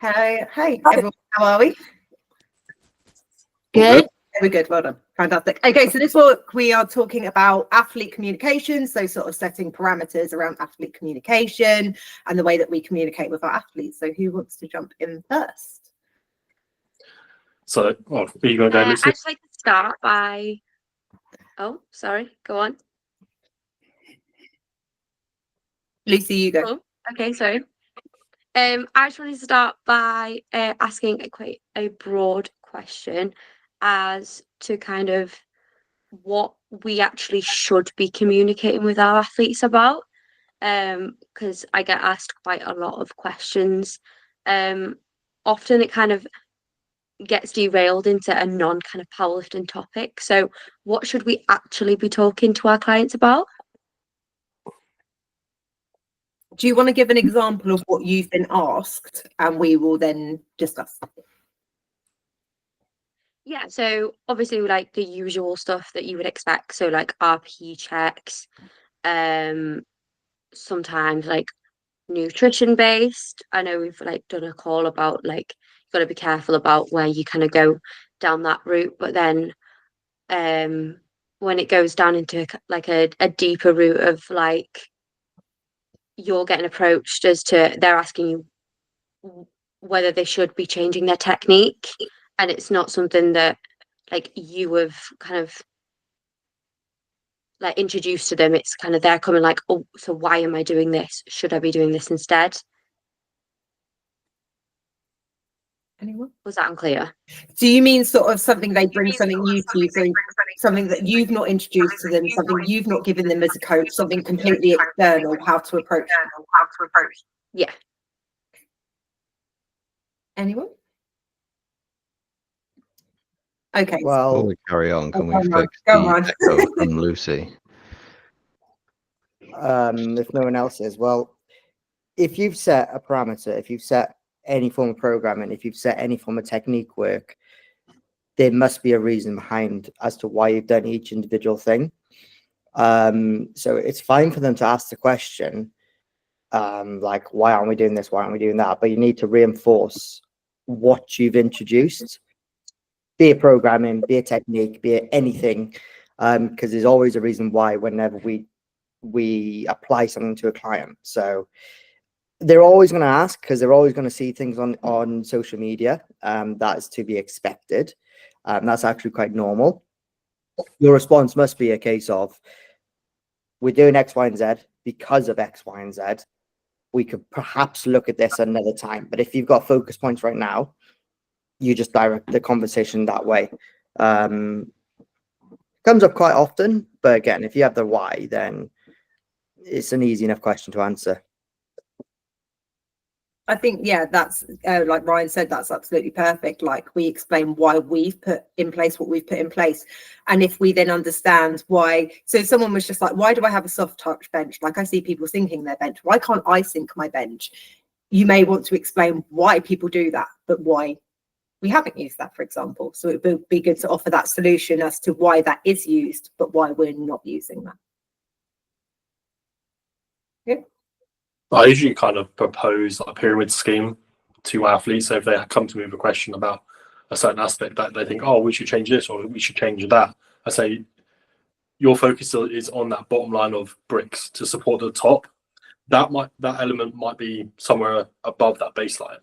Hi, everyone. How are we? Good. Very good. Well done. Fantastic. Okay, so this week we are talking about athlete communication, so sort of setting parameters around athlete communication and the way that we communicate with our athletes. So who wants to jump in first? So, are you going to go, Lucy? I'd just like to start by... Oh, sorry. Go on. Lucy, you go. Oh, okay, sorry. I just wanted to start by asking quite a broad question as to kind of what we actually should be communicating with our athletes about. Because I get asked quite a lot of questions. Often it kind of gets derailed into a non-kind of powerlifting topic. So what should we actually be talking to our clients about? Do you want to give an example of what you've been asked and we will then discuss? Yeah, so obviously like the usual stuff that you would expect. So like RP checks, sometimes like nutrition based. I know we've like done a call about like you've got to be careful about where you kind of go down that route, but then when it goes down into like a deeper route of like you're getting approached as to they're asking you whether they should be changing their technique, and it's not something that like you have kind of like introduced to them. It's kind of they're coming like, oh, so why am I doing this? Should I be doing this instead? Anyone? Was that unclear? Do you mean sort of something they bring something new to you, something that you've not introduced to them, something you've not given them as a coach, something completely external, how to approach? Yeah. Anyone? Okay. Well, Before we carry on, can we on, fix go the on. echo from Lucy? if no one else is, well, if you've set a parameter, if you've set any form of programming, if you've set any form of technique work, there must be a reason behind as to why you've done each individual thing. So it's fine for them to ask the question, like, why aren't we doing this? Why aren't we doing that? But you need to reinforce what you've introduced, be it programming, be it technique, be it anything, because there's always a reason why whenever we apply something to a client. So they're always going to ask because they're always going to see things on social media. That is to be expected. That's actually quite normal. Your response must be a case of, we're doing X, Y, and Z because of X, Y, and Z. We could perhaps look at this another time. But if you've got focus points right now, you just direct the conversation that way. Comes up quite often, but again, if you have the why, then it's an easy enough question to answer. I think, yeah, that's like Ryan said, that's absolutely perfect. Like we explain why we've put in place what we've put in place. And if we then understand why, so if someone was just like, why do I have a soft touch bench? Like I see people sinking their bench. Why can't I sink my bench? You may want to explain why people do that, but why we haven't used that, for example. So it would be good to offer that solution as to why that is used, but why we're not using that. Yeah. I usually kind of propose a pyramid scheme to athletes. So if they come to me with a question about a certain aspect that they think, oh, we should change this or we should change that, I say your focus is on that bottom line of bricks to support the top. That element might be somewhere above that baseline.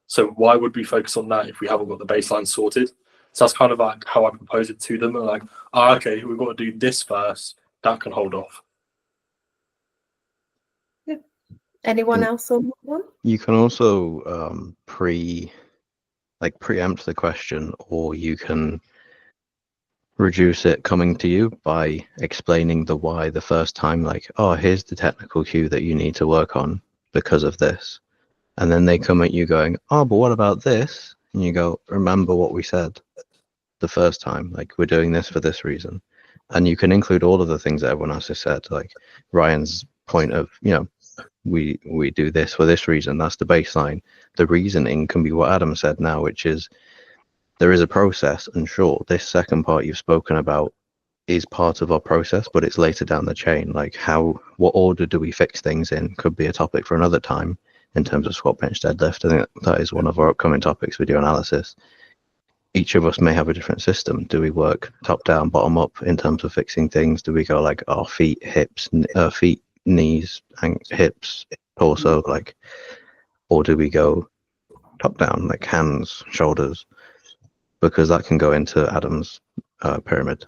So why would we focus on that if we haven't got the baseline sorted? So that's kind of like how I propose it to them. And like, okay, we've got to do this first. That can hold off. Anyone else on that one? You can also preempt the question, or you can reduce it coming to you by explaining the why the first time, like, oh, here's the technical cue that you need to work on because of this. And then they come at you going, oh, but what about this? And you go, remember what we said the first time, like, we're doing this for this reason. And you can include all of the things that everyone else has said, like Ryan's point of, we do this for this reason. That's the baseline. The reasoning can be what Adam said now, which is there is a process, and sure, this second part you've spoken about is part of our process, but it's later down the chain. Like what order do we fix things in could be a topic for another time. in terms of squat, bench, deadlift. I think that is one of our upcoming topics, video analysis. Each of us may have a different system. Do we work top down, bottom up in terms of fixing things? Do we go like our feet, hips, feet, knees, and hips, torso, like, or do we go top down, like hands, shoulders? Because that can go into Adam's pyramid.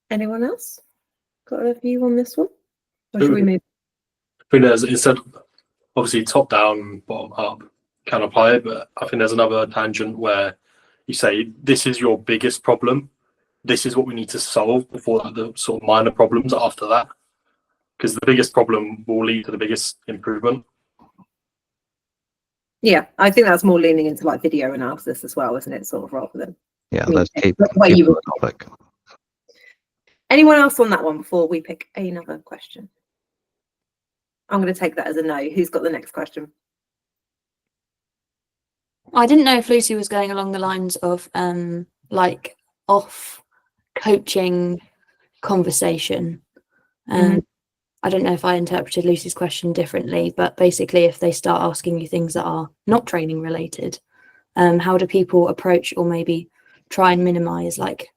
Anyone else got a view on this one? Or should we move? I think there's, instead, obviously top down, bottom up can apply, but I think there's another tangent where you say this is your biggest problem. This is what we need to solve before the sort of minor problems after that, because the biggest problem will lead to the biggest improvement. Yeah, I think that's more leaning into like video analysis as well, isn't it? Sort of rather than. Yeah, let's keep Where you the topic. Anyone else on that one before we pick another question? I'm going to take that as a no. Who's got the next question? I didn't know if Lucy was going along the lines of like off coaching conversation. I don't know if I interpreted Lucy's question differently, but basically if they start asking you things that are not training related, how do people approach or maybe try and minimize like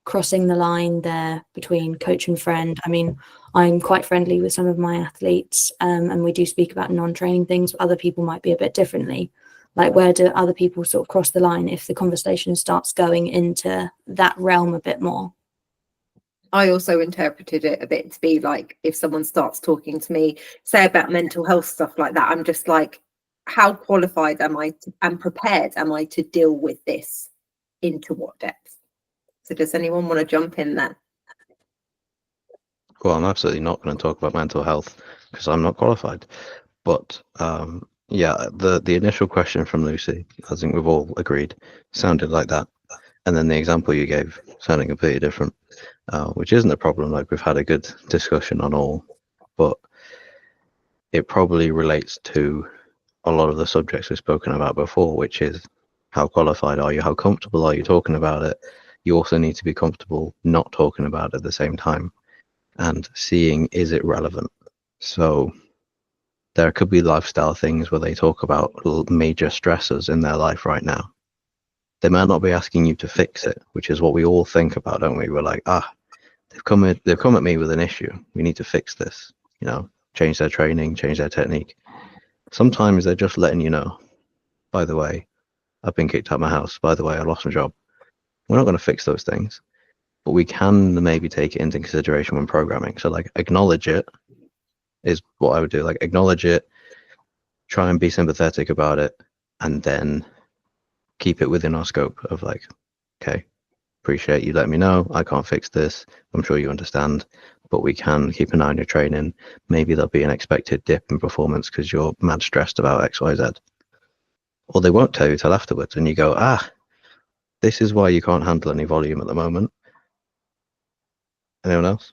crossing the line there between coach and friend? I mean, I'm quite friendly with some of my athletes, and we do speak about non-training things, but other people might be a bit differently. Like, where do other people sort of cross the line if the conversation starts going into that realm a bit more? I also interpreted it a bit to be like, if someone starts talking to me, say about mental health stuff like that, I'm just like, how qualified am I and prepared am I to deal with this? Into what depth? So does anyone want to jump in there? Well, I'm absolutely not going to talk about mental health because I'm not qualified. But yeah, the initial question from Lucy, I think we've all agreed, sounded like that. And then the example you gave sounding completely different, which isn't a problem. Like, we've had a good discussion on all, but it probably relates to a lot of the subjects we've spoken about before, which is how qualified are you? How comfortable are you talking about it? You also need to be comfortable not talking about it at the same time and seeing, is it relevant? So there could be lifestyle things where they talk about major stressors in their life right now. They might not be asking you to fix it, which is what we all think about, don't we? We're like, they've come at me with an issue. We need to fix this, change their training, change their technique. Sometimes they're just letting you know, by the way, I've been kicked out of my house. By the way, I lost my job. We're not going to fix those things, but we can maybe take it into consideration when programming. So like, acknowledge it is what I would do. Like, acknowledge it, try and be sympathetic about it, and then keep it within our scope of like, okay, appreciate you letting me know. I can't fix this. I'm sure you understand, but we can keep an eye on your training. Maybe there'll be an expected dip in performance because you're mad stressed about X, Y, Z. Or they won't tell you till afterwards, and you go, this is why you can't handle any volume at the moment. Anyone else?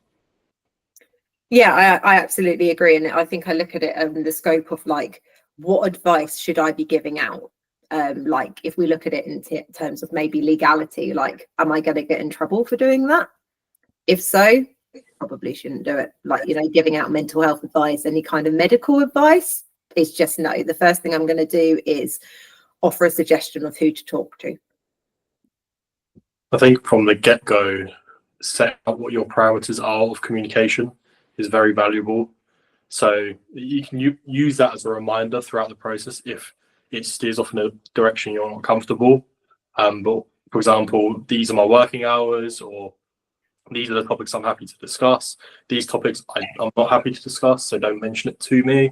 Yeah, I absolutely agree. And I think I look at it in the scope of like, what advice should I be giving out? Like, if we look at it in terms of maybe legality, like, am I going to get in trouble for doing that? If so, probably shouldn't do it. Like, giving out mental health advice, any kind of medical advice, is just no. The first thing I'm going to do is offer a suggestion of who to talk to. I think from the get-go, set up what your priorities are of communication is very valuable. So you can use that as a reminder throughout the process if it steers off in a direction you're not comfortable. But for example, these are my working hours, or these are the topics I'm happy to discuss. These topics I'm not happy to discuss, so don't mention it to me.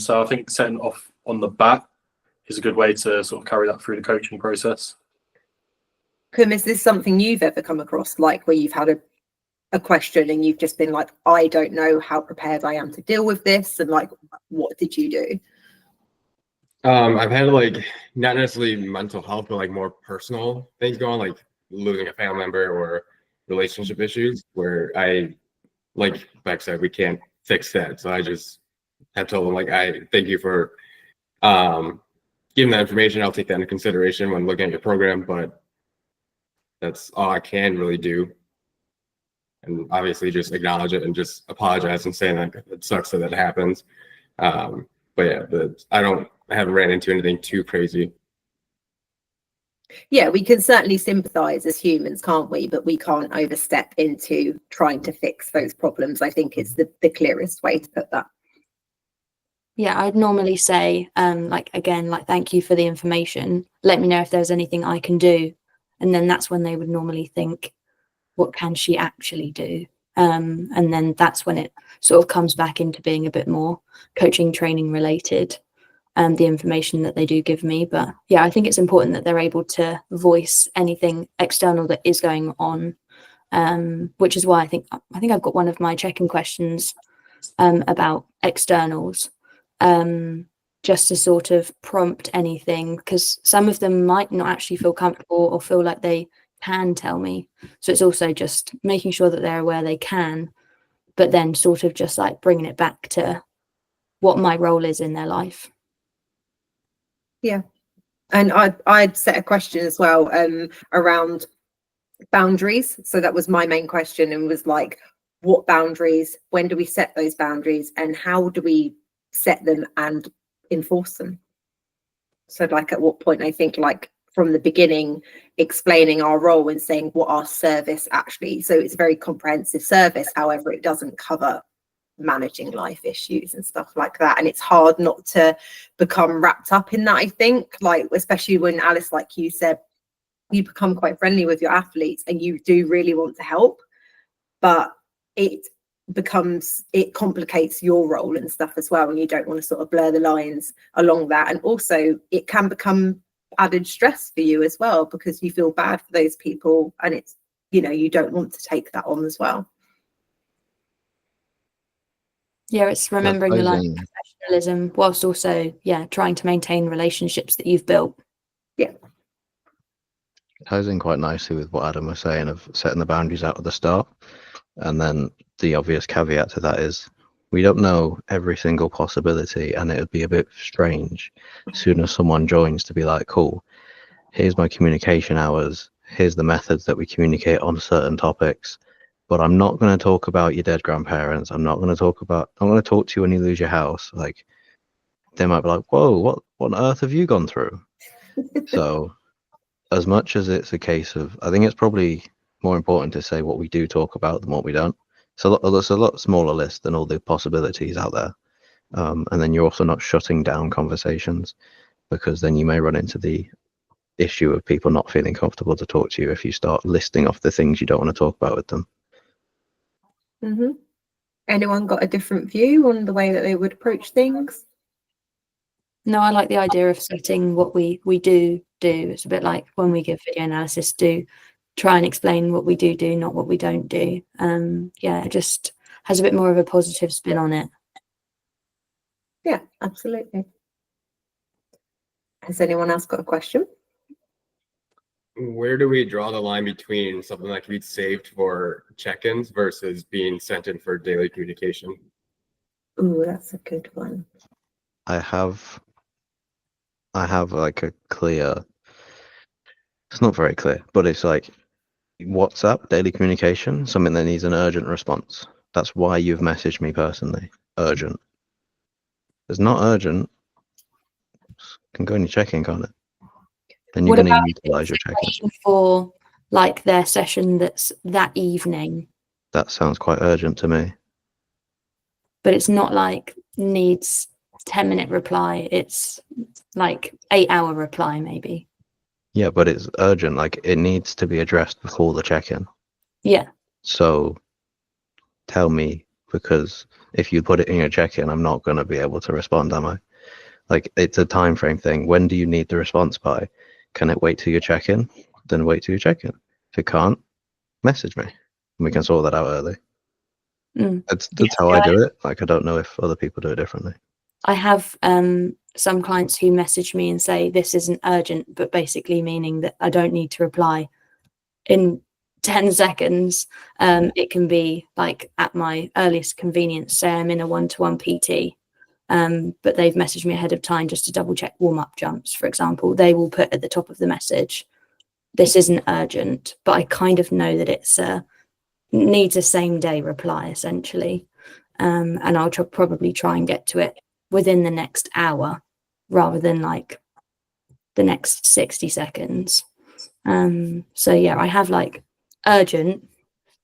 So I think setting off on the bat is a good way to sort of carry that through the coaching process. Kim, is this something you've ever come across, like where you've had a question and you've just been like, I don't know how prepared I am to deal with this, and like, what did you do? I've had like not necessarily mental health, but like more personal things going, like losing a family member or relationship issues, where like Beck said, we can't fix that. So I just have told them, like, I thank you for giving that information. I'll take that into consideration when looking at your program, but that's all I can really do. and obviously just acknowledge it and just apologize and say that it sucks that happens. But yeah, I haven't ran into anything too crazy. Yeah, we can certainly sympathize as humans, can't we? But we can't overstep into trying to fix those problems, I think is the clearest way to put that. Yeah, I'd normally say, like, again, like, thank you for the information. Let me know if there's anything I can do. And then that's when they would normally think, what can she actually do? And then that's when it sort of comes back into being a bit more coaching, training related, the information that they do give me. But yeah, I think it's important that they're able to voice anything external that is going on, which is why I think I've got one of my check-in questions about externals, just to sort of prompt anything, because some of them might not actually feel comfortable or feel like they can tell me. So it's also just making sure that they're aware they can, but then sort of just like bringing it back to what my role is in their life. Yeah. And I'd set a question as well around boundaries. So that was my main question, and was like, what boundaries, when do we set those boundaries, and how do we set them and enforce them? So like at what point, I think like from the beginning, explaining our role and saying what our service actually, so it's a very comprehensive service, however, it doesn't cover managing life issues and stuff like that. And it's hard not to become wrapped up in that, I think, like, especially when Alice, like you said, you become quite friendly with your athletes and you do really want to help, but it complicates your role and stuff as well, and you don't want to sort of blur the lines along that. And also it can become added stress for you as well, because you feel bad for those people, and it's, you know, you don't want to take that on as well. Yeah, it's remembering the line of Closing. professionalism whilst also, yeah, trying to maintain relationships that you've built. Yeah. Ties in quite nicely with what Adam was saying of setting the boundaries out at the start. And then the obvious caveat to that is we don't know every single possibility, and it would be a bit strange as soon as someone joins to be like, cool, here's my communication hours, here's the methods that we communicate on certain topics, but I'm not going to talk about your dead grandparents. I'm going to talk to you when you lose your house. Like, they might be like, whoa, what on earth have you gone through? So as much as it's a case of, I think it's probably more important to say what we do talk about than what we don't. So there's a lot smaller list than all the possibilities out there. And then you're also not shutting down conversations, because then you may run into the issue of people not feeling comfortable to talk to you if you start listing off the things you don't want to talk about with them. Mm-hmm. Anyone got a different view on the way that they would approach things? No, I like the idea of setting what we do. It's a bit like when we give video analysis, do try and explain what we do, not what we don't do. Yeah, it just has a bit more of a positive spin on it. Yeah, absolutely. Has anyone else got a question? Where do we draw the line between something that can be saved for check-ins versus being sent in for daily communication? Ooh, that's a good one. I have like a clear, it's not very clear, but it's like WhatsApp, daily communication, something that needs an urgent response. That's why you've messaged me personally. Urgent. It's not urgent. Can go in your check-in, can't it? Then you're What going to about if utilize your it's a check-in. question for like their session that's that evening, That sounds quite urgent to me. but it's not like needs 10-minute reply, it's like 8-hour reply maybe. Yeah, but it's urgent. Like, it needs to be addressed before the check-in. Yeah. So tell me, because if you put it in your check-in, I'm not going to be able to respond, am I? Like, it's a time frame thing. When do you need the response by? Can it wait till your check-in? Then wait till your check-in. If it can't, message me, and we can sort that out early. That's how I do it. Like, I don't know if other people do it differently. I have some clients who message me and say this isn't urgent, but basically meaning that I don't need to reply in 10 seconds. It can be like at my earliest convenience, say I'm in a one-to-one PT, but they've messaged me ahead of time just to double check warm-up jumps, for example. They will put at the top of the message, this isn't urgent, but I kind of know that it's a needs a same day reply essentially. And I'll probably try and get to it within the next hour rather than like the next 60 seconds. So yeah, I have like urgent,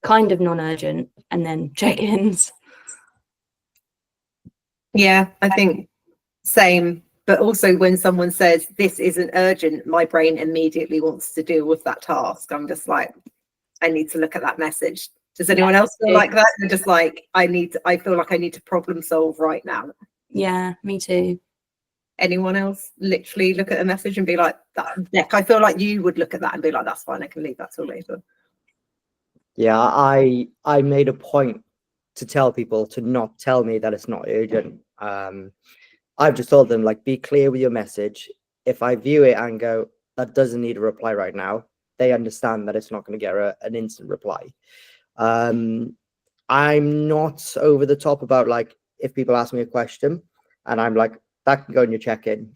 kind of non-urgent, and then check-ins. Yeah, I think same. But also when someone says this isn't urgent, my brain immediately wants to deal with that task. I'm just like, I need to look at that message. Does anyone else feel like that? They're just like, I feel like I need to problem solve right now. Yeah, me too. Anyone else literally look at a message and be like, that Nick, I feel like you would look at that and be like, that's fine, I can leave that till later. Yeah, I made a point to tell people to not tell me that it's not urgent. I've just told them, like, be clear with your message. If I view it and go, that doesn't need a reply right now, they understand that it's not going to get an instant reply. I'm not over the top about, like, if people ask me a question and I'm like, that can go in your check-in.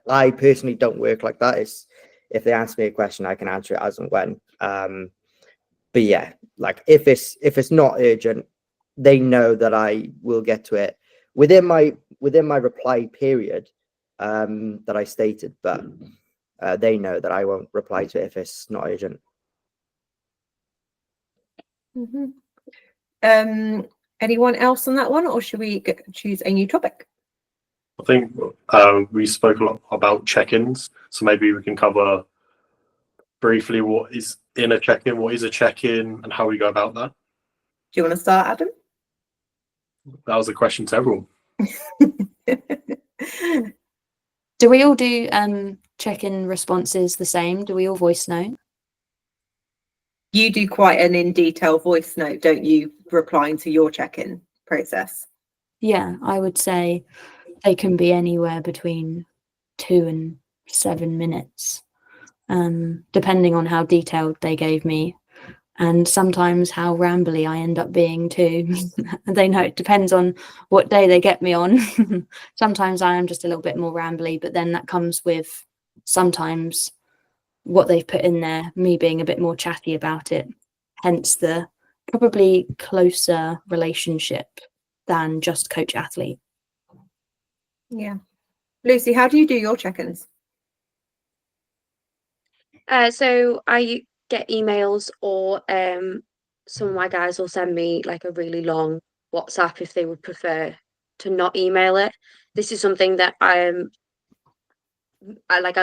I personally don't work like that. It's, if they ask me a question, I can answer it as and when. But yeah, like if it's not urgent, they know that I will get to it within my reply period that I stated, but they know that I won't reply to it if it's not urgent. Anyone else on that one, or should we choose a new topic? I think we spoke a lot about check-ins, so maybe we can cover briefly what is in a check-in, what is a check-in, and how we go about that. Do you want to start, Adam? That was a question to everyone. Do we all do check-in responses the same? Do we all voice note? You do quite an in detail voice note, don't you, replying to your check-in process? Yeah, I would say they can be anywhere between 2 and 7 minutes, depending on how detailed they gave me, and sometimes how rambly I end up being too. They know it depends on what day they get me on. Sometimes I am just a little bit more rambly, but then that comes with sometimes what they've put in there, me being a bit more chatty about it, hence the probably closer relationship than just coach athlete. Yeah. Lucy, how do you do your check-ins? So I get emails, or some of my guys will send me like a really long WhatsApp if they would prefer to not email it. This is something that I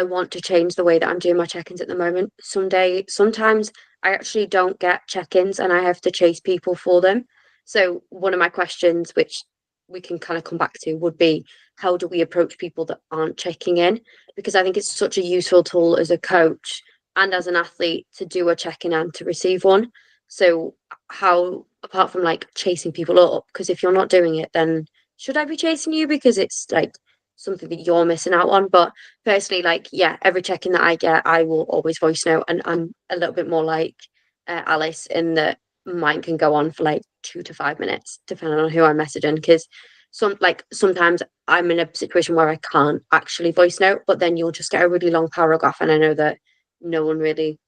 want to change the way that I'm doing my check-ins at the moment. Sometimes I actually don't get check-ins and I have to chase people for them. So one of my questions, which we can kind of come back to, would be, how do we approach people that aren't checking in? Because I think it's such a useful tool as a coach and as an athlete to do a check-in and to receive one. So how, apart from like chasing people up, because if you're not doing it, then should I be chasing you? Because it's like something that you're missing out on. But personally, like, yeah, every check-in that I get, I will always voice note, and I'm a little bit more like Alice in that mine can go on for like 2 to 5 minutes, depending on who I'm messaging. Because sometimes I'm in a situation where I can't actually voice note, but then you'll just get a really long paragraph, and I know that no one really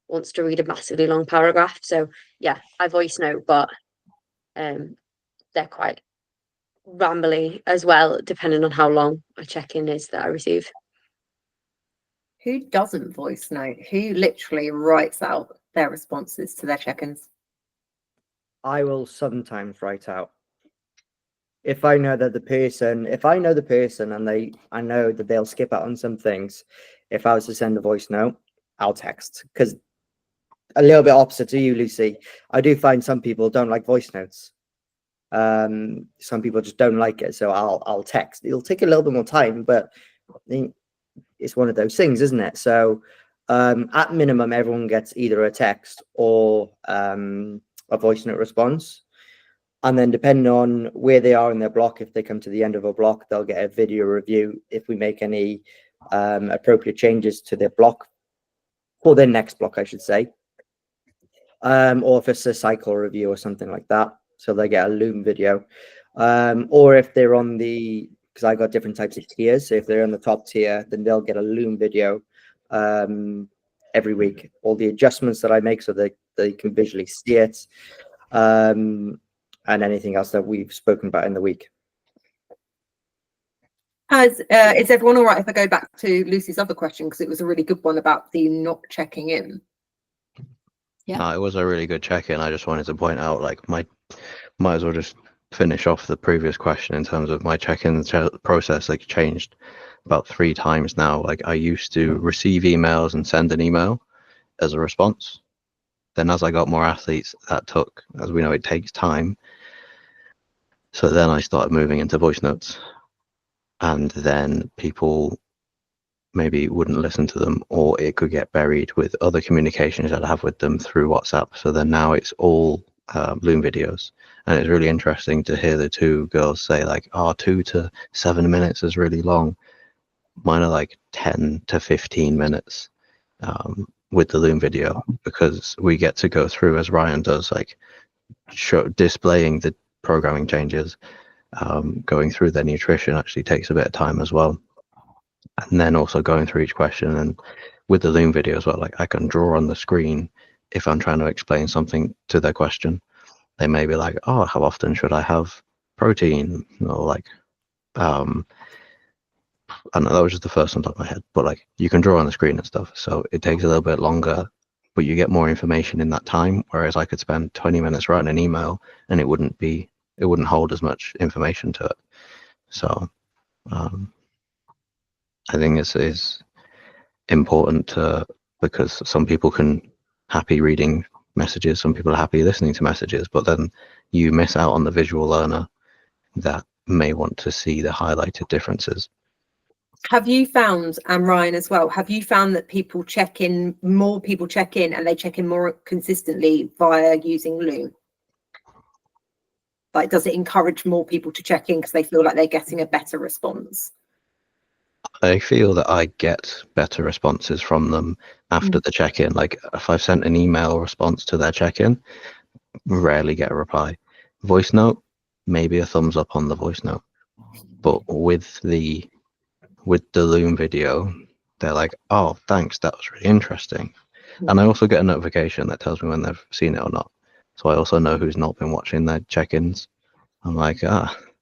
wants to read a massively long paragraph. So yeah, I voice note, but they're quite rambly as well, depending on how long a check-in is that I receive. Who doesn't voice note? Who literally writes out their responses to their check-ins? I will sometimes write out. If I know that the person, and I know that they'll skip out on some things, if I was to send a voice note, I'll text. Because a little bit opposite to you, Lucy, I do find some people don't like voice notes. Some people just don't like it, so I'll text. It'll take a little bit more time, but it's one of those things, isn't it? So at minimum, everyone gets either a text or a voice note response. And then depending on where they are in their block, if they come to the end of a block, they'll get a video review if we make any appropriate changes to their block, or their next block, I should say. Or if it's a cycle review or something like that, so they get a Loom video. Or if they're on the, because I got different types of tiers, so if they're on the top tier, then they'll get a Loom video every week. All the adjustments that I make, so the they can visually see it, and anything else that we've spoken about in the week. Is everyone all right if I go back to Lucy's other question, because it was a really good one about the not checking in? Yeah. It was a really good check-in. I just wanted to point out, like, might as well just finish off the previous question in terms of my check-in process. Like, changed about 3 times now. Like, I used to receive emails and send an email as a response. Then as I got more athletes, that took, as we know, it takes time. So then I started moving into voice notes, and then people maybe wouldn't listen to them, or it could get buried with other communications that I have with them through WhatsApp. So then now it's all Loom videos, and it's really interesting to hear the 2 girls say, like, 2 to 7 minutes is really long. Mine are like 10 to 15 minutes with the Loom video, because we get to go through, as Ryan does, like displaying the programming changes. Going through their nutrition actually takes a bit of time as well, and then also going through each question. And with the Loom video as well, like, I can draw on the screen if I'm trying to explain something to their question. They may be like, how often should I have protein, or like I don't know, that was just the first on top of my head, but like, you can draw on the screen and stuff, so it takes a little bit longer, but you get more information in that time, whereas I could spend 20 minutes writing an email and it wouldn't hold as much information to it. So I think this is important because some people can happy reading messages, some people are happy listening to messages, but then you miss out on the visual learner that may want to see the highlighted differences. Have you found, and Ryan as well, have you found that more people check in and they check in more consistently via using Loom? Like, does it encourage more people to check in because they feel like they're getting a better response? I feel that I get better responses from them after the check-in. Like, if I've sent an email response to their check-in, rarely get a reply. Voice note, maybe a thumbs up on the voice note. But with the Loom video, they're like, oh, thanks, that was really interesting. And I also get a notification that tells me when they've seen it or not. So I also know who's not been watching their check-ins. I'm like,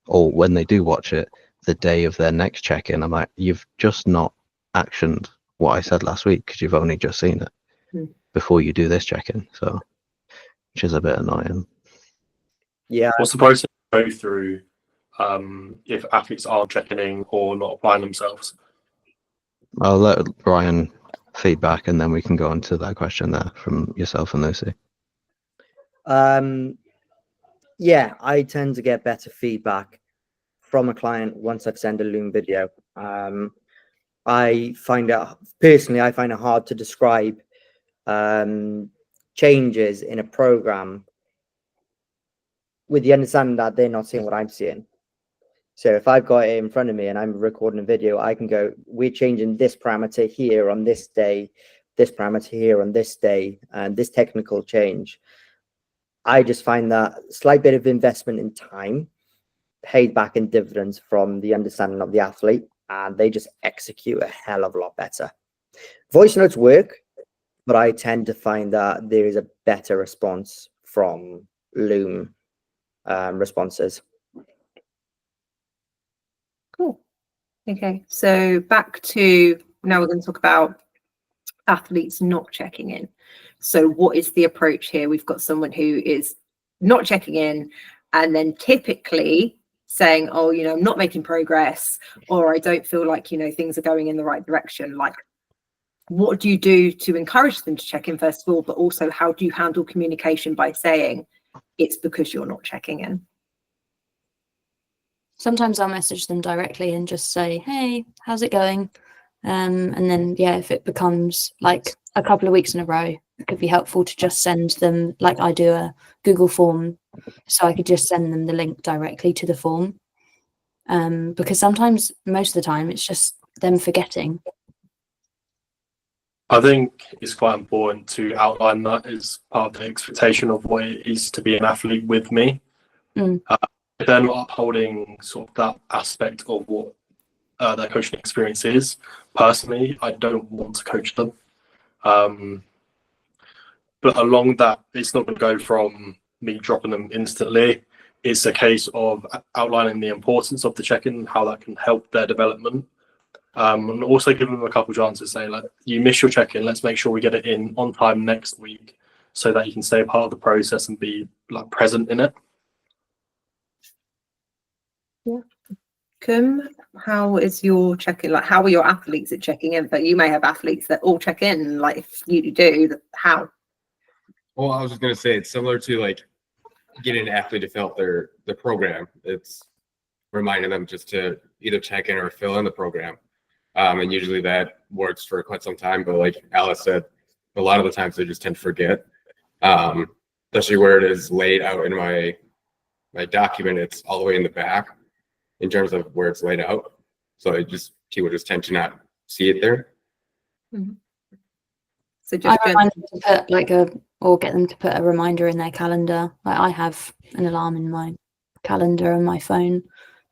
or when they do watch it, the day of their next check-in, I'm like, you've just not actioned what I said last week because you've only just seen it before you do this check-in. So, which is a bit annoying. Yeah. What's the process to go through if athletes aren't checking in or not applying themselves? I'll let Ryan feedback, and then we can go on to that question there from yourself and Lucy. Yeah, I tend to get better feedback from a client once I've sent a Loom video. I find it hard to describe changes in a program with the understanding that they're not seeing what I'm seeing. So if I've got it in front of me and I'm recording a video, I can go, we're changing this parameter here on this day, this parameter here on this day, and this technical change. I just find that slight bit of investment in time paid back in dividends from the understanding of the athlete, and they just execute a hell of a lot better. Voice notes work, but I tend to find that there is a better response from Loom responses. Cool. Okay, so back to, now we're going to talk about athletes not checking in. So what is the approach here? We've got someone who is not checking in and then typically saying, oh, I'm not making progress, or I don't feel like, things are going in the right direction. Like, what do you do to encourage them to check in first of all, but also how do you handle communication by saying it's because you're not checking in? Sometimes I'll message them directly and just say, hey, how's it going? And then, if it becomes like a couple of weeks in a row, it could be helpful to just send them, like I do a Google form, so I could just send them the link directly to the form. Because sometimes, most of the time, it's just them forgetting. I think it's quite important to outline that as part of the expectation of what it is to be an athlete with me. If they're not upholding sort of that aspect of what their coaching experience is, personally, I don't want to coach them. but along that, it's not going to go from me dropping them instantly. It's a case of outlining the importance of the check-in, how that can help their development. And also give them a couple of chances, say like, you miss your check-in, let's make sure we get it in on time next week, so that you can stay part of the process and be like present in it. Yeah. Kim, how is your check-in? Like, how are your athletes at checking in? But you may have athletes that all check in. Like, if you do, how? Well, I was just gonna say it's similar to like getting an athlete to fill out the program. It's reminding them just to either check in or fill in the program. And usually that works for quite some time. But like Alice said, a lot of the times they just tend to forget. Especially where it is laid out in my document, it's all the way in the back in terms of where it's laid out. So people just tend to not see it there. Mm-hmm. So just I remind them to put or get them to put a reminder in their calendar. Like I have an alarm in my calendar on my phone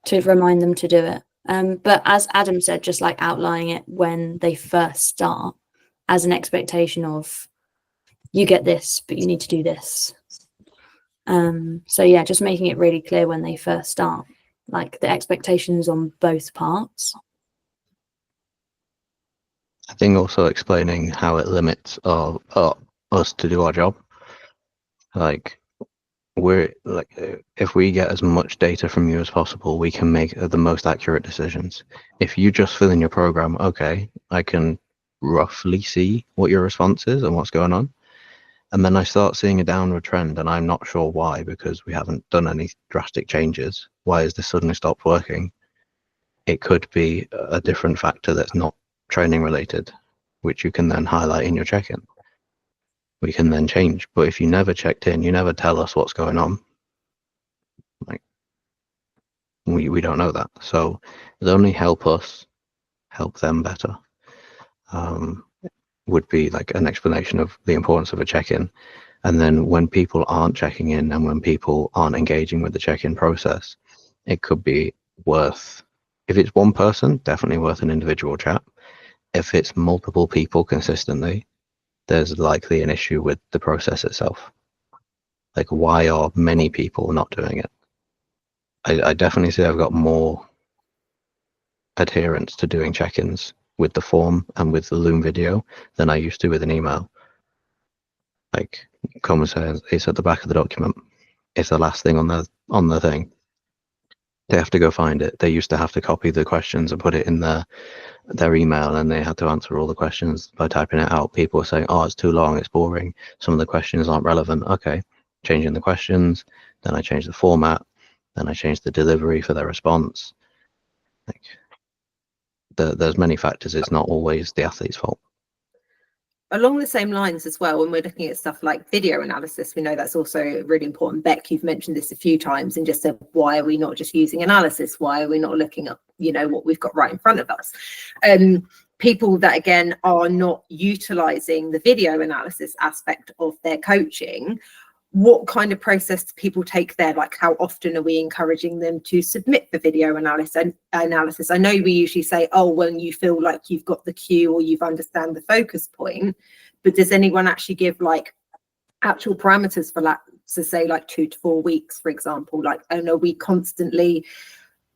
to remind them to do it. But as Adam said, just like outlining it when they first start as an expectation of, you get this, but you need to do this. So yeah, just making it really clear when they first start, like the expectations on both parts. I think also explaining how it limits us to do our job. Like if we get as much data from you as possible, we can make the most accurate decisions. If you just fill in your program, okay, I can roughly see what your response is and what's going on. And then I start seeing a downward trend and I'm not sure why, because we haven't done any drastic changes. Why has this suddenly stopped working? It could be a different factor that's not training related, which you can then highlight in your check-in. We can then change. But if you never checked in, you never tell us what's going on, like we don't know that. So it only help us help them better. Would be like an explanation of the importance of a check-in. And then when people aren't checking in and when people aren't engaging with the check-in process, it could be worth, if it's one person, definitely worth an individual chat. If it's multiple people consistently, there's likely an issue with the process itself. Like, why are many people not doing it? I definitely say I've got more adherence to doing check-ins with the form and with the Loom video than I used to with an email. Like Coleman says, it's at the back of the document. It's the last thing on the thing. They have to go find it. They used to have to copy the questions and put it in their email, and they had to answer all the questions by typing it out. People were saying, oh, it's too long, it's boring, some of the questions aren't relevant. Okay, changing the questions, then I changed the format, then I changed the delivery for their response. Like, there's many factors. It's not always the athlete's fault. Along the same lines as well, when we're looking at stuff like video analysis, we know that's also really important. Beck, you've mentioned this a few times and just said, why are we not just using analysis? Why are we not looking at, what we've got right in front of us? People that, again, are not utilizing the video analysis aspect of their coaching, what kind of process do people take there? Like, how often are we encouraging them to submit the video analysis? I know we usually say, oh, when you feel like you've got the cue or you've understand the focus point, but does anyone actually give like actual parameters for that? So say like 2 to 4 weeks, for example, like, and are we constantly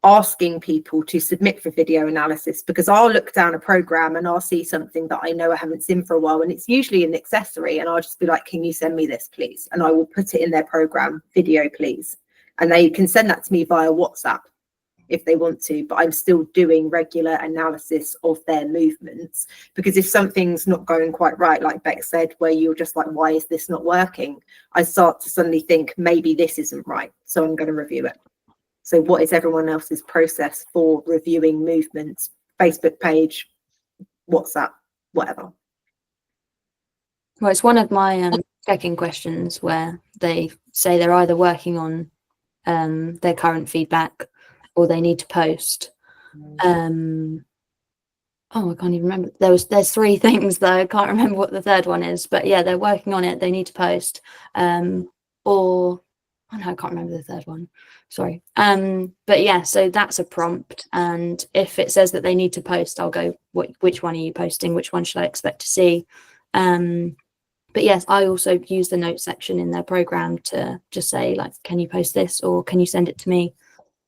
asking people to submit for video analysis? Because I'll look down a program and I'll see something that I know I haven't seen for a while, and it's usually an accessory, and I'll just be like, can you send me this, please? And I will put it in their program, video, please. And they can send that to me via WhatsApp if they want to, but I'm still doing regular analysis of their movements. Because if something's not going quite right, like Beck said, where you're just like, why is this not working? I start to suddenly think maybe this isn't right, so I'm going to review it. So what is everyone else's process for reviewing movements? Facebook page, WhatsApp, whatever. Well, it's one of my checking questions where they say they're either working on their current feedback or they need to post. I can't even remember. There's 3 things though. I can't remember what the third one is. But yeah, they're working on it. They need to post. I can't remember the third one. Sorry. But yeah, so that's a prompt. And if it says that they need to But yes, I also use the notes section in their program to just say, like, can you post this or can you send it to me,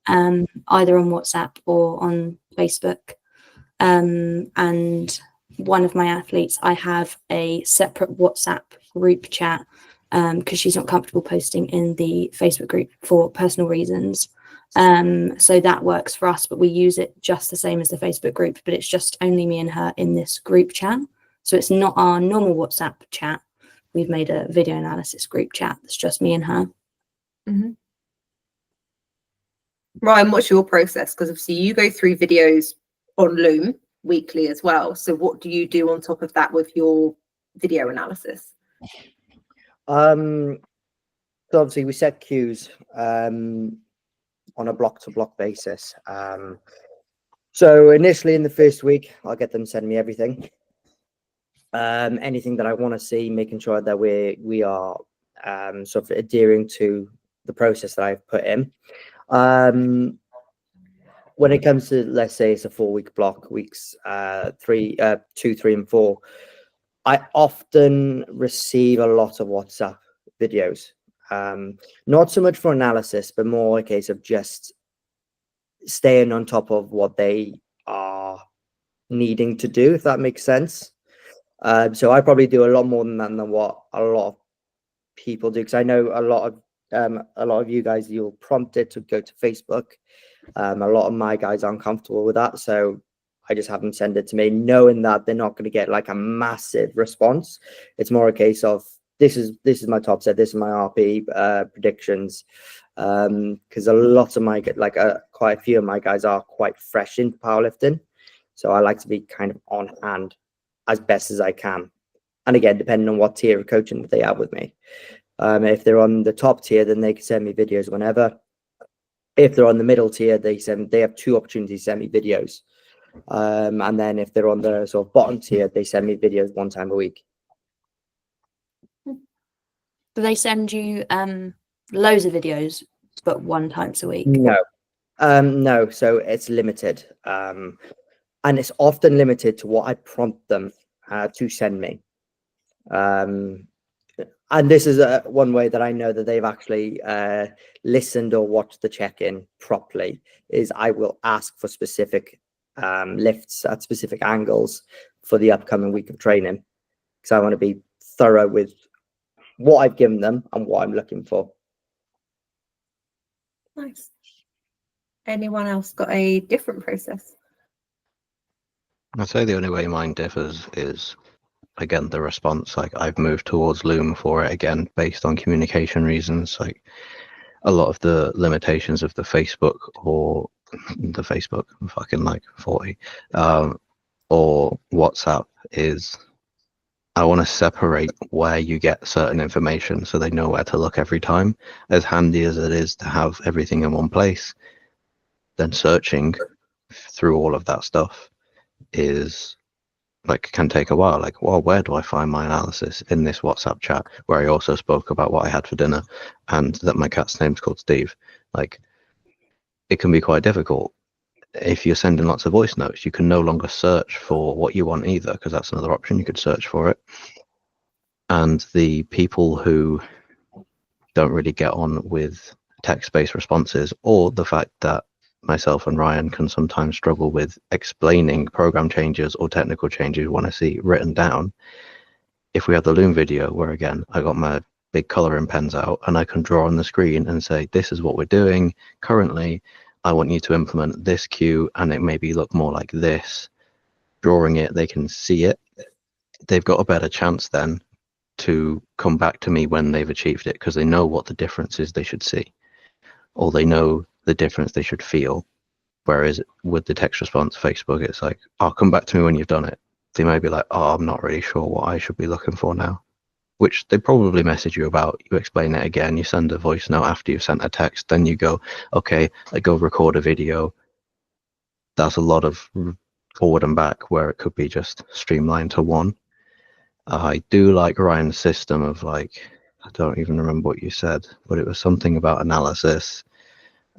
either on WhatsApp or on Facebook. And one of my athletes, I have a separate WhatsApp group chat because she's not comfortable posting in the Facebook group for personal reasons. So that works for us, but we use it just the same as the Facebook group, but it's just only me and her in this group chat. So it's not our normal WhatsApp chat. We've made a video analysis group chat that's just me and her. Mm-hmm. Ryan, what's your process? Because obviously you go through videos on Loom weekly as well. So what do you do on top of that with your video analysis? So obviously we set queues on a block to block basis. So initially in the first week, I'll get them send me everything. Anything that I want to see, making sure that we are sort of adhering to the process that I've put in. When it comes to, let's say it's a 4-week block, weeks 2, 3, and 4, I often receive a lot of WhatsApp videos. Not so much for analysis, but more a case of just staying on top of what they are needing to do, if that makes sense. So I probably do a lot more than what a lot of people do, because I know a lot of you guys, you'll prompt it to go to Facebook. A lot of my guys aren't comfortable with that, so I just have them send it to me, knowing that they're not going to get like a massive response. It's more a case of this is my top set, this is my RP predictions, because a lot of my quite a few of my guys are quite fresh into powerlifting, so I like to be kind of on hand as best as I can. And again, depending on what tier of coaching that they have with me. If they're on the top tier, then they can send me videos whenever. If they're on the middle tier, they have 2 opportunities to send me videos. And then if they're on the sort of bottom tier, they send me videos 1 time a week. Do they send you loads of videos, but 1 time a week? No. No, so it's limited. And it's often limited to what I prompt them to send me. And this is one way that I know that they've actually listened or watched the check-in properly, is I will ask for specific lifts at specific angles for the upcoming week of training, because I want to be thorough with what I've given them and what I'm looking for. Nice. Anyone else got a different process? I'd say the only way mine differs is, again, the response. Like, I've moved towards Loom for it, again, based on communication reasons. Like, a lot of the limitations of the Facebook, I'm fucking like 40, or WhatsApp is, I want to separate where you get certain information so they know where to look every time. As handy as it is to have everything in one place, then searching through all of that stuff is can take a while. Like, well, where do I find my analysis in this WhatsApp chat where I also spoke about what I had for dinner and that my cat's name's called Steve? Like, it can be quite difficult. If you're sending lots of voice notes, you can no longer search for what you want either, because that's another option. You could search for it. And the people who don't really get on with text-based responses, or the fact that myself and Ryan can sometimes struggle with explaining program changes or technical changes we want to see written down. If we have the Loom video, where again, I got my big coloring pens out and I can draw on the screen and say, this is what we're doing currently. I want you to implement this cue and it maybe look more like this. Drawing it, they can see it. They've got a better chance then to come back to me when they've achieved it, because they know what the difference is they should see, or they know the difference they should feel. Whereas with the text response, Facebook, it's like, oh, come back to me when you've done it. They may be like, oh, I'm not really sure what I should be looking for now, which they probably message you about. You explain it again, you send a voice note after you've sent a text, then you go, okay, I go record a video. That's a lot of forward and back, where it could be just streamlined to one. I do like Ryan's system of, like, I don't even remember what you said, but it was something about analysis.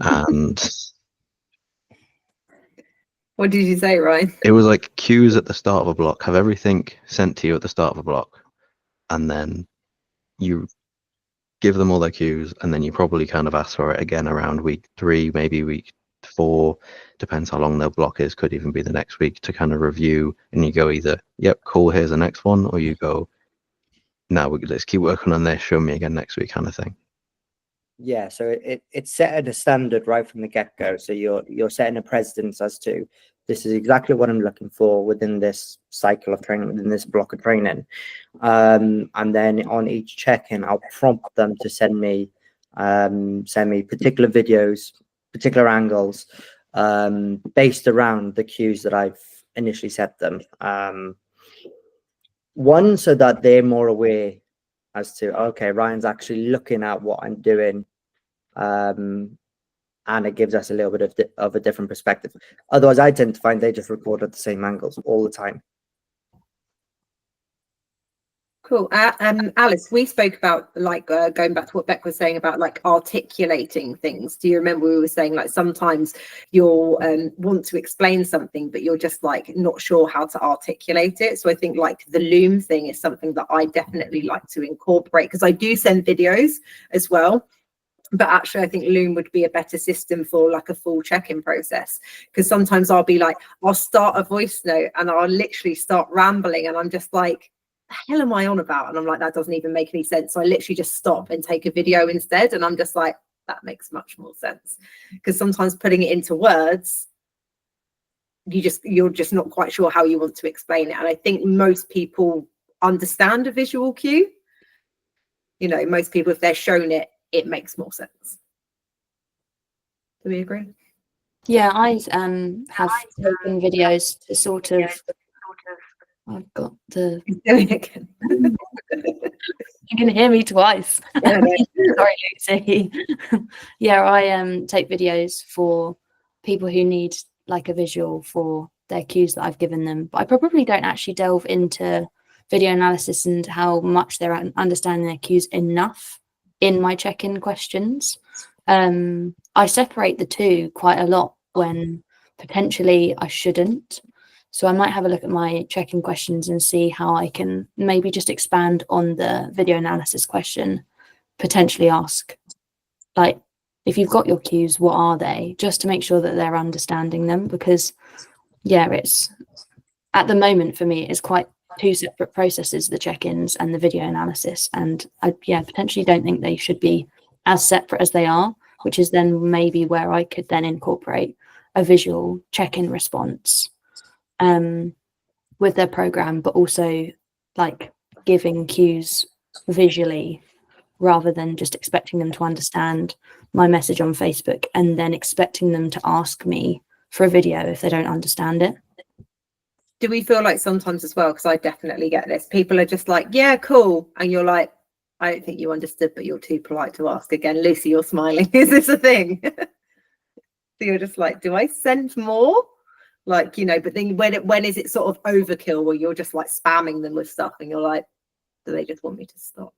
And What did you say, Ryan? it was like cues at the start of a block. Have everything sent to you at the start of a block. and then you give them all their cues, and then you probably kind of ask for it again around week 3, maybe week 4, depends how long their block is, could even be the next week, to kind of review, and you go either, yep, cool, here's the next one, or you go, no, let's keep working on this, show me again next week, kind of thing. Yeah, so it's setting a standard right from the get-go. So you're setting a precedence as to this is exactly what I'm looking for within this cycle of training, within this block of training. And then on each check-in, I'll prompt them to send me particular videos, particular angles, based around the cues that I've initially set them. One, so that they're more aware as to, okay, Ryan's actually looking at what I'm doing, and it gives us a little bit of a different perspective. Otherwise, I tend to find they just record at the same angles all the time. Cool. Alice, we spoke about like going back to what Beck was saying about like articulating things. Do you remember we were saying like sometimes you'll want to explain something, but you're just like not sure how to articulate it. So I think like the loom thing is something that I definitely like to incorporate, because I do send videos as well. But actually, I think Loom would be a better system for like a full check-in process, because sometimes I'll be like, I'll start a voice note and I'll literally start rambling and I'm just like, the hell am I on about? And I'm like, that doesn't even make any sense. So I literally just stop and take a video instead. And I'm just like, that makes much more sense. Because sometimes putting it into words, you're just not quite sure how you want to explain it. And I think most people understand a visual cue. You know, most people, if they're shown it, it makes more sense. Do we agree? Yeah, I have taken videos to sort of. I've got the. You can hear me twice. Sorry, Lucy. Yeah, I take videos for people who need like a visual for their cues that I've given them, but I probably don't actually delve into video analysis and how much they're understanding their cues enough in my check-in questions. I separate the two quite a lot when potentially I shouldn't. So I might have a look at my check-in questions and see how I can maybe just expand on the video analysis question, potentially ask, like, if you've got your cues, what are they? Just to make sure that they're understanding them, because yeah, it's at the moment for me, it's quite two separate processes, the check-ins and the video analysis. And I potentially don't think they should be as separate as they are, which is then maybe where I could then incorporate a visual check-in response with their program, but also like giving cues visually rather than just expecting them to understand my message on Facebook and then expecting them to ask me for a video if they don't understand it. Do we feel like sometimes as well, because I definitely get this, people are just like, yeah, cool, and you're like, I don't think you understood, but you're too polite to ask again. Lucy, you're smiling. Is this a thing? So you're just like, do I send more? Like, you know, but then when is it sort of overkill where you're just like spamming them with stuff and you're like, do they just want me to stop?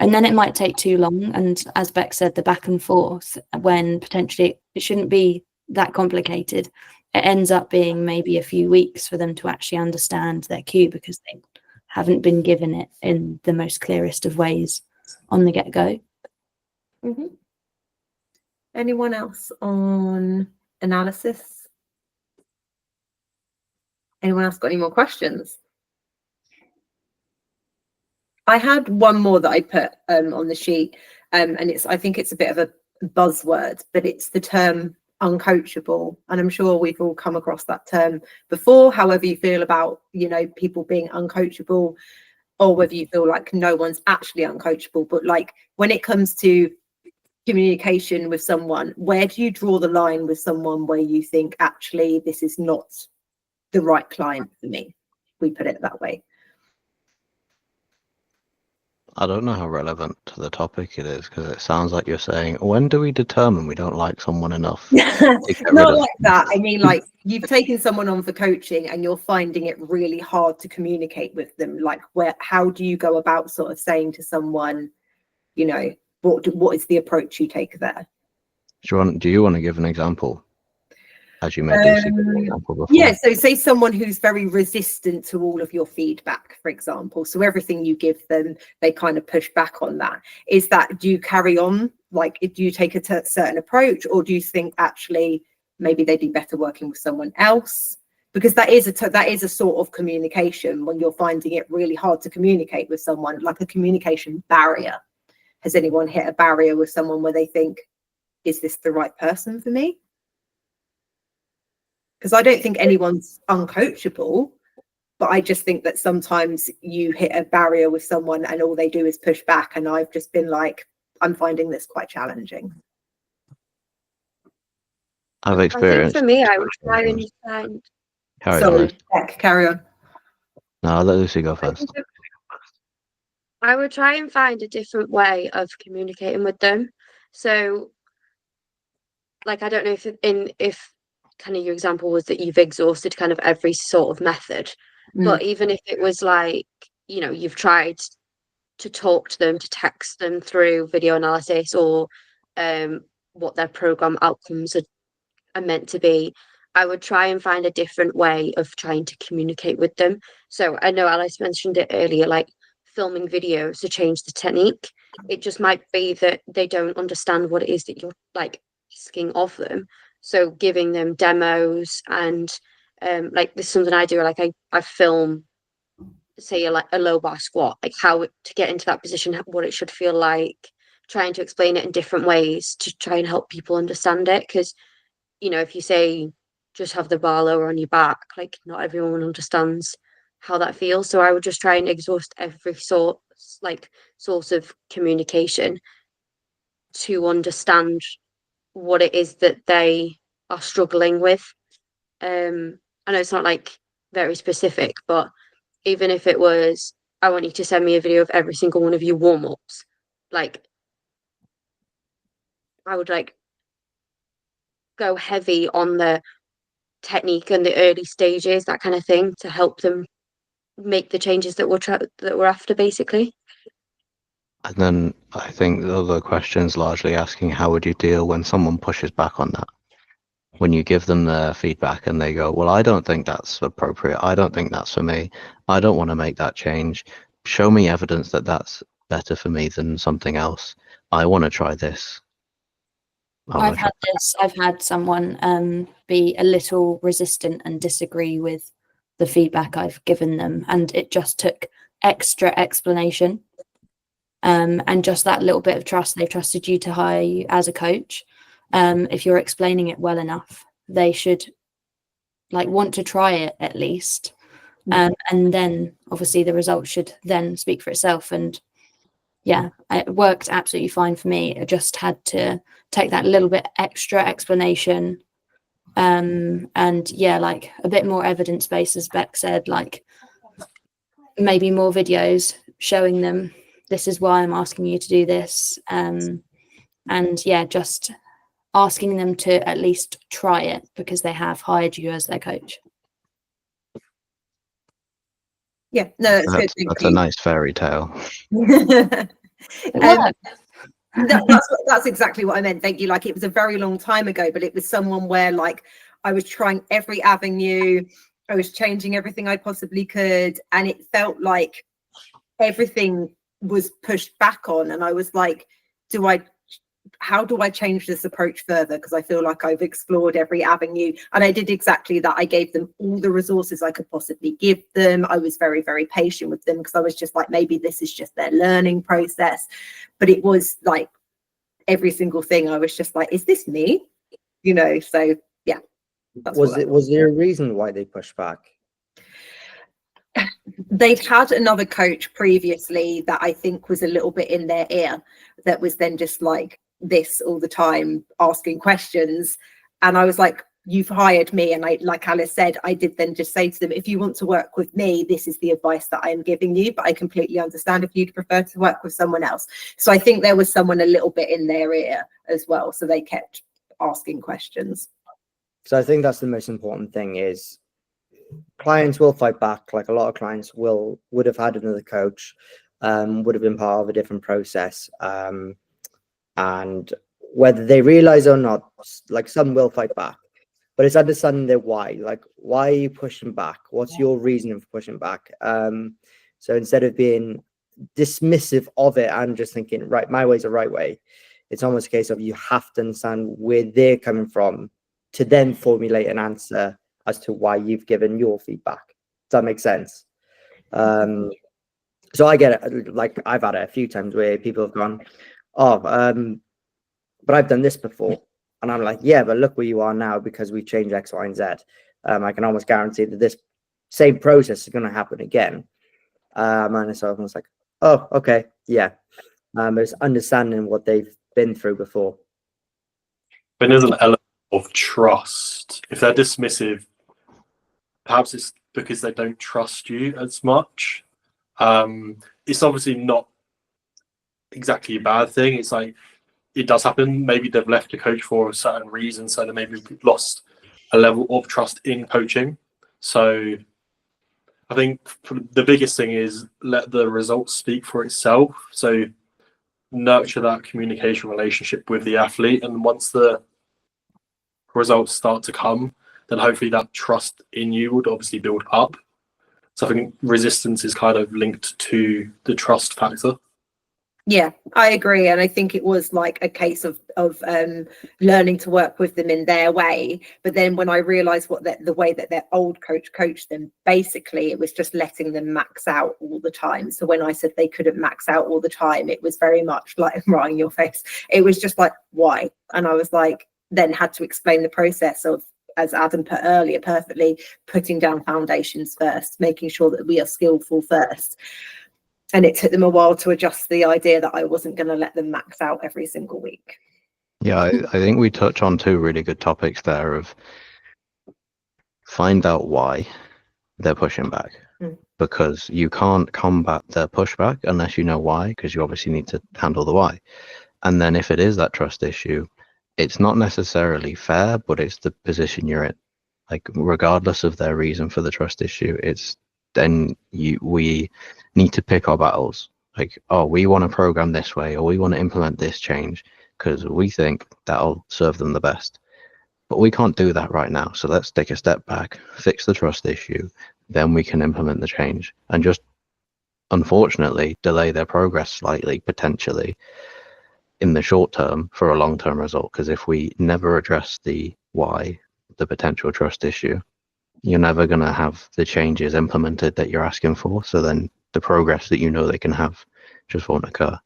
And then it might take too long. And as Beck said, the back and forth, when potentially it shouldn't be that complicated, it ends up being maybe a few weeks for them to actually understand their cue because they haven't been given it in the most clearest of ways on the get-go. Mm-hmm. Anyone else on analysis? Anyone else got any more questions? I had one more that I put on the sheet, and I think it's a bit of a buzzword, but it's the term uncoachable, and I'm sure we've all come across that term before. However you feel about, you know, people being uncoachable, or whether you feel like no one's actually uncoachable, but like when it comes to communication with someone, where do you draw the line with someone where you think actually this is not the right client for me? We put it that way. I don't know how relevant to the topic it is, because it sounds like you're saying, when do we determine we don't like someone enough? Not like that. I mean, like, you've taken someone on for coaching and you're finding it really hard to communicate with them. Like, how do you go about sort of saying to someone, you know, what is the approach you take there? Do you want to give an example? as you made Lucy give an example before. Yeah, so say someone who's very resistant to all of your feedback, for example. So everything you give them, they kind of push back on that. Is that, do you carry on? Like, do you take a certain approach, or do you think actually maybe they'd be better working with someone else? Because that is a sort of communication when you're finding it really hard to communicate with someone, like a communication barrier. Has anyone hit a barrier with someone where they think, is this the right person for me? Because I don't think anyone's uncoachable, but I just think that sometimes you hit a barrier with someone and all they do is push back. And I've just been like, I'm finding this quite challenging. I've I think experienced. for me, I would try and find. Carry on, Sorry, Lucy. Beck, carry on. No, I'll let Lucy go I first. think I would try and find a different way of communicating with them. So, like, I don't know if kind of your example was that you've exhausted kind of every sort of method, but even if it was like, you know, you've tried to talk to them, to text them through video analysis, or what their program outcomes are meant to be, I would try and find a different way of trying to communicate with them. So I know Alice mentioned it earlier, like filming videos to change the technique. It just might be that they don't understand what it is that you're like asking of them. So giving them demos and like this is something I do, like I film say a low bar squat, like to get into that position, what it should feel like, trying to explain it in different ways to try and help people understand it. Because, you know, if you say just have the bar lower on your back, like not everyone understands how that feels. So I would just try and exhaust every source of communication to understand what it is that they are struggling with. I know it's not like very specific, but even if it was, I want you to send me a video of every single one of your warm-ups, like I would like go heavy on the technique and the early stages, that kind of thing, to help them make the changes that we're after, basically. And then I think the other question's largely asking, how would you deal when someone pushes back on that? When you give them their feedback and they go, well, I don't think that's appropriate. I don't think that's for me. I don't want to make that change. Show me evidence that that's better for me than something else. I want to try this. I've had someone be a little resistant and disagree with the feedback I've given them, and it just took extra explanation and just that little bit of trust. They trusted you to hire you as a coach. If you're explaining it well enough, they should like want to try it at least, and then obviously the results should then speak for itself. And yeah, it worked absolutely fine for me. I just had to take that little bit extra explanation, and yeah, like a bit more evidence based, as Beck said, like maybe more videos showing them this is why I'm asking you to do this, and yeah, just asking them to at least try it because they have hired you as their coach. Yeah, no, it's good. That's a nice fairy tale. That's exactly what I meant. Thank you. Like, it was a very long time ago, but it was someone where like I was trying every avenue, I was changing everything I possibly could, and it felt like everything was pushed back on, and I was like, how do I change this approach further? Because I feel like I've explored every avenue, and I did exactly that. I gave them all the resources I could possibly give them. I was very, very patient with them because I was just like, maybe this is just their learning process. But it was like every single thing I was just like, is this me? You know, so yeah. Was there a reason why they pushed back? They'd had another coach previously that I think was a little bit in their ear, that was then just like this all the time, asking questions. And I was like, you've hired me. And I, like Alice said, I did then just say to them, if you want to work with me, this is the advice that I am giving you, but I completely understand if you'd prefer to work with someone else. So I think there was someone a little bit in their ear as well. So they kept asking questions. So I think that's the most important thing, is clients will fight back. Like, a lot of clients would have had another coach, would have been part of a different process, and whether they realize or not, like, some will fight back. but it's understanding their why. Like, why are you pushing back? What's your reason for pushing back? So instead of being dismissive of it and just thinking, right, my way's the right way, it's almost a case of you have to understand where they're coming from to then formulate an answer as to why you've given your feedback. Does that make sense? So I get it. Like, I've had it a few times where people have gone, oh, but I've done this before. And I'm like, yeah, but look where you are now because we've changed X, Y, and Z. I can almost guarantee that this same process is going to happen again. And it's almost like, oh, okay, yeah. It's understanding what they've been through before. But there's an element of trust. If they're dismissive, perhaps it's because they don't trust you as much. It's obviously not exactly a bad thing. It's like, it does happen. Maybe they've left a coach for a certain reason, so they maybe lost a level of trust in coaching. So I think the biggest thing is let the results speak for itself. So nurture that communication relationship with the athlete, and once the results start to come, then hopefully that trust in you would obviously build up. So I think resistance is kind of linked to the trust factor. Yeah, I agree, and I think it was like a case of learning to work with them in their way. But then when I realised what the way that their old coach coached them, basically it was just letting them max out all the time. So when I said they couldn't max out all the time, it was very much like right in your face. It was just like, why? And I was like, then had to explain the process of, as Adam put earlier perfectly, putting down foundations first, making sure that we are skillful first. And it took them a while to adjust the idea that I wasn't going to let them max out every single week. Yeah, I think we touch on two really good topics there of find out why they're pushing back, because you can't combat their pushback unless you know why, because you obviously need to handle the why. And then if it is that trust issue, it's not necessarily fair, but it's the position you're in. Like, regardless of their reason for the trust issue, it's then we need to pick our battles. Like, oh, we want to program this way, or we want to implement this change because we think that'll serve them the best. But we can't do that right now. So let's take a step back, fix the trust issue, then we can implement the change, and just unfortunately delay their progress slightly, potentially in the short term for a long-term result. Because if we never address the why, the potential trust issue, you're never going to have the changes implemented that you're asking for. So then the progress that you know they can have just won't occur.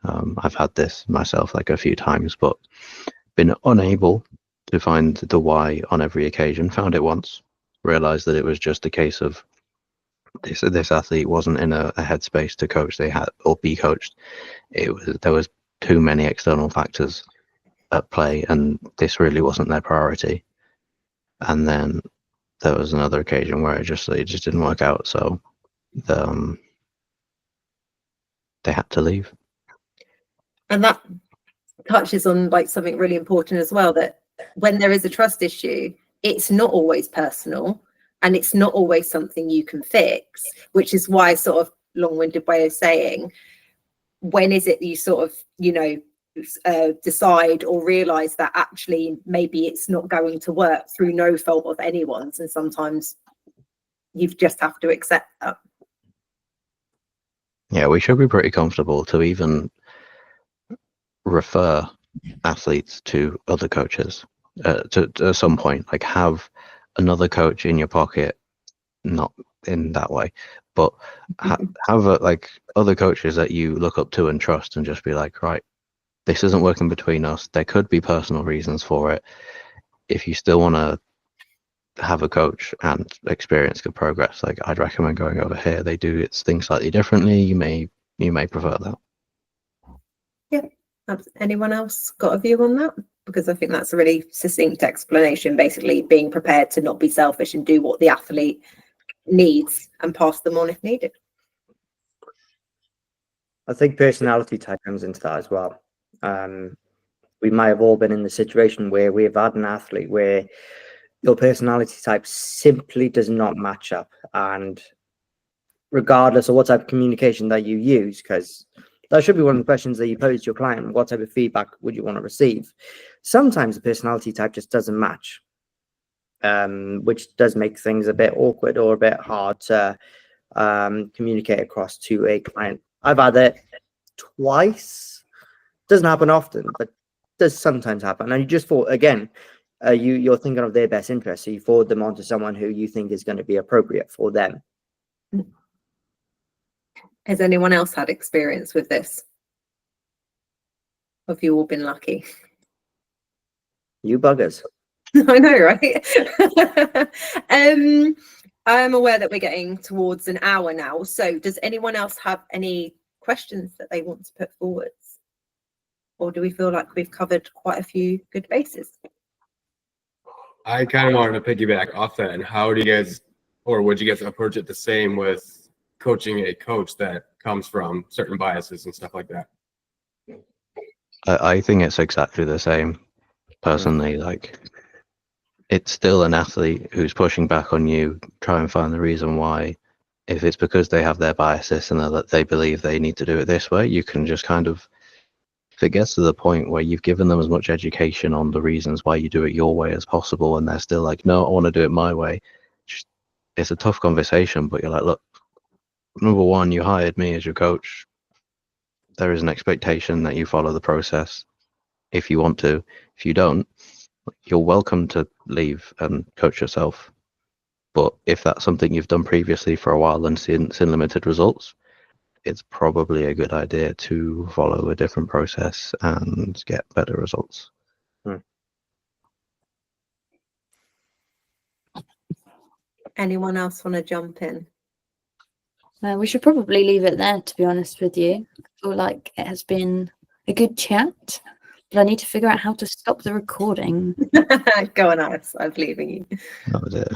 I've had this myself like a few times, but been unable to find the why on every occasion. Found it once, realized that it was just a case of this athlete wasn't in a headspace to coach. They had or be coached. There was too many external factors at play, and this really wasn't their priority. And then there was another occasion where it just didn't work out, so they had to leave. And that touches on like something really important as well, that when there is a trust issue, it's not always personal and it's not always something you can fix, which is why, sort of long-winded way of saying, when is it you sort of, you know, decide or realize that actually maybe it's not going to work through no fault of anyone's, and sometimes you just have to accept that. Yeah, we should be pretty comfortable to even refer athletes to other coaches to some point, like have another coach in your pocket, not in that way, but have like other coaches that you look up to and trust, and just be like, right, this isn't working between us. There could be personal reasons for it. If you still want to have a coach and experience good progress, like, I'd recommend going over here. They do things slightly differently. You may prefer that. Yeah. Anyone else got a view on that? Because I think that's a really succinct explanation, basically being prepared to not be selfish and do what the athlete needs and pass them on if needed. I think personality type comes into that as well. We might have all been in the situation where we've had an athlete where your personality type simply does not match up, and regardless of what type of communication that you use, because that should be one of the questions that you pose to your client: what type of feedback would you want to receive? Sometimes the personality type just doesn't match. which does make things a bit awkward or a bit hard to communicate across to a client. I've had it twice. Doesn't happen often, but does sometimes happen. And you just thought, again, you're thinking of their best interest, so you forward them on to someone who you think is going to be appropriate for them. Has anyone else had experience with this? Have you all been lucky? You buggers. I know, right? I'm aware that we're getting towards an hour now. So does anyone else have any questions that they want to put forwards? Or do we feel like we've covered quite a few good bases? I kind of wanted to piggyback off that. And how do you guys, or would you guys approach it the same with coaching a coach that comes from certain biases and stuff like that? I think it's exactly the same. Personally, like, it's still an athlete who's pushing back on you. Try and find the reason why. If it's because they have their biases and that they believe they need to do it this way, you can just kind of, if it gets to the point where you've given them as much education on the reasons why you do it your way as possible, and they're still like, no, I want to do it my way. It's a tough conversation, but you're like, look, number one, you hired me as your coach. There is an expectation that you follow the process if you want to. If you don't, you're welcome to leave and coach yourself. But if that's something you've done previously for a while and seen limited results, it's probably a good idea to follow a different process and get better results. Anyone else want to jump in? We should probably leave it there, to be honest with you. I feel like it has been a good chat, but I need to figure out how to stop the recording. Go on, Alice. I'm leaving you. That was it.